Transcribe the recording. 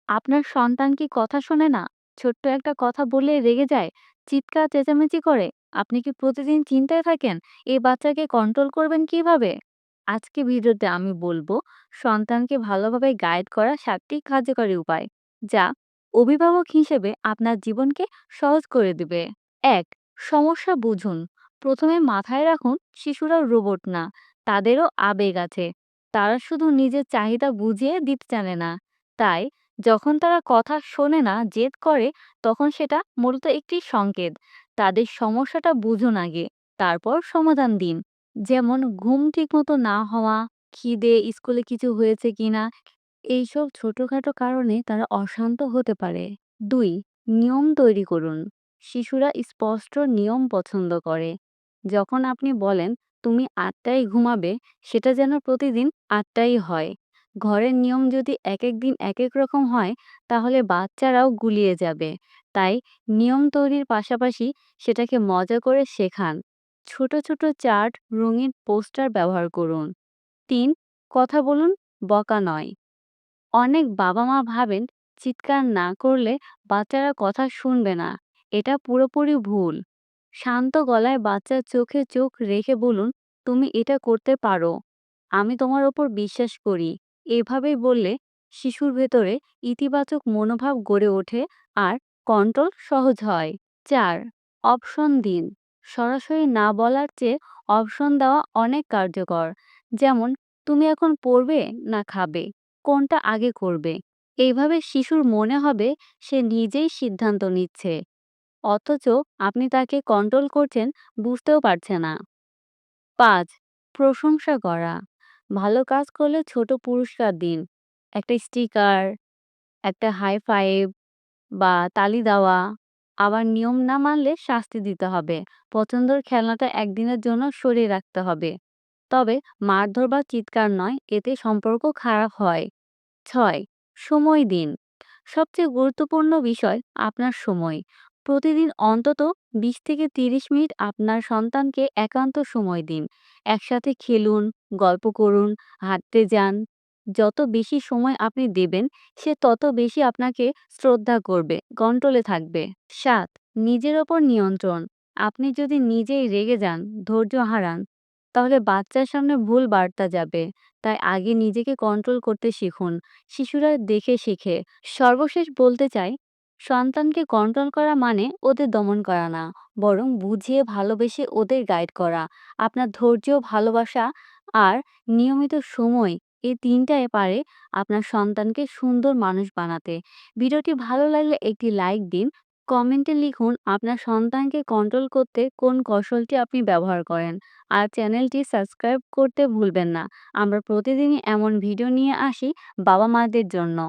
আপনার সন্তান কি কথা শোনে না? ছোট্ট একটা কথা বললে রেগে যায়, চিৎকার চেঁচামেচি করে। আপনি কি প্রতিদিন চিন্তায় থাকেন, এই বাচ্চাকে কন্ট্রোল করবেন কিভাবে? আজকে ভিডিওতে আমি বলবো সন্তানকে ভালোভাবে গাইড করা ৭টি কার্যকরী উপায়, যা অভিভাবক হিসেবে আপনার জীবনকে সহজ করে দিবে। ১. সমস্যা বুঝুন। প্রথমে মাথায় রাখুন শিশুরা রোবট না, তাদেরও আবেগ আছে। তারা শুধু নিজের চাহিদা বুঝিয়ে দিতে জানে না। তাই যখন তারা কথা শোনে না, জেদ করে, তখন সেটা মূলত একটি সংকেত। তাদের সমস্যাটা বুঝুন আগে, তারপর সমাধান দিন। যেমন ঘুম ঠিকমতো না হওয়া, খিদে, স্কুলে কিছু হয়েছে কিনা, এইসব ছোটখাটো কারণে তারা অশান্ত হতে পারে। ২. নিয়ম তৈরি করুন। শিশুরা স্পষ্ট নিয়ম পছন্দ করে। যখন আপনি বলেন, তুমি ৮টায় ঘুমাবে, সেটা যেন প্রতিদিন ৮টাই হয়। ঘরের নিয়ম যদি একেক দিন একেক রকম হয়, তাহলে বাচ্চারাও গুলিয়ে যাবে। তাই নিয়ম তৈরির পাশাপাশি সেটাকে মজা করে শেখান। ছোট ছোট চার্ট, রঙিন পোস্টার ব্যবহার করুন। ৩. কথা বলুন, বকা নয়। অনেক বাবা-মা ভাবেন চিৎকার না করলে বাচ্চারা কথা শুনবে না। এটা পুরোপুরি ভুল। শান্ত গলায় বাচ্চার চোখে চোখ রেখে বলুন, তুমি এটা করতে পারো। আমি তোমার ওপর বিশ্বাস করি। এভাবেই বললে শিশুর ভেতরে ইতিবাচক মনোভাব গড়ে ওঠে আর কন্ট্রোল সহজ হয়। ৪. অপশন দিন। সরাসরি না বলার চেয়ে অপশন দেওয়া অনেক কার্যকর। যেমন, তুমি এখন পড়বে না খাবে, কোনটা আগে করবে? এইভাবে শিশুর মনে হবে সে নিজেই সিদ্ধান্ত নিচ্ছে, অথচ আপনি তাকে কন্ট্রোল করছেন বুঝতেও পারছে না। ৫. প্রশংসা করা। ভালো কাজ করলে ছোট পুরস্কার দিন। একটা স্টিকার, একটা হাই ফাইভ বা তালি দেওয়া। আবার নিয়ম না মানলে শাস্তি দিতে হবে। পছন্দের খেলনাটা একদিনের জন্য সরিয়ে রাখতে হবে। তবে মারধর বা চিৎকার নয়, এতে সম্পর্ক খারাপ হয়। ৬. সময় দিন। সবচেয়ে গুরুত্বপূর্ণ বিষয় আপনার সময়। প্রতিদিন অন্তত ২০ থেকে ৩০ মিনিট আপনার সন্তানকে একান্ত সময় দিন। একসাথে খেলুন, গল্প করুন, হাঁটতে যান। যত বেশি সময় আপনি দেবেন, সে তত বেশি আপনাকে শ্রদ্ধা করবে, কন্ট্রোলে থাকবে। ৭. নিজের ওপর নিয়ন্ত্রণ। আপনি যদি নিজেই রেগে যান, ধৈর্য হারান, তাহলে বাচ্চার সামনে ভুল বার্তা যাবে। তাই আগে নিজেকে কন্ট্রোল করতে শিখুন। শিশুরা দেখে শেখে। সর্বশেষ বলতে চাই, সন্তানকে কন্ট্রোল করা মানে ওদের দমন করা না, বরং বুঝিয়ে ভালোবেসে ওদের গাইড করা। আপনার ধৈর্য, ভালোবাসা আর নিয়মিত সময়, এই তিনটায় পারে আপনার সন্তানকে সুন্দর মানুষ বানাতে। ভিডিওটি ভালো লাগলে একটি লাইক দিন। কমেন্টে লিখুন আপনার সন্তানকে কন্ট্রোল করতে কোন কৌশলটি আপনি ব্যবহার করেন। আর চ্যানেলটি সাবস্ক্রাইব করতে ভুলবেন না। আমরা প্রতিদিনই এমন ভিডিও নিয়ে আসি বাবা মাদের জন্য।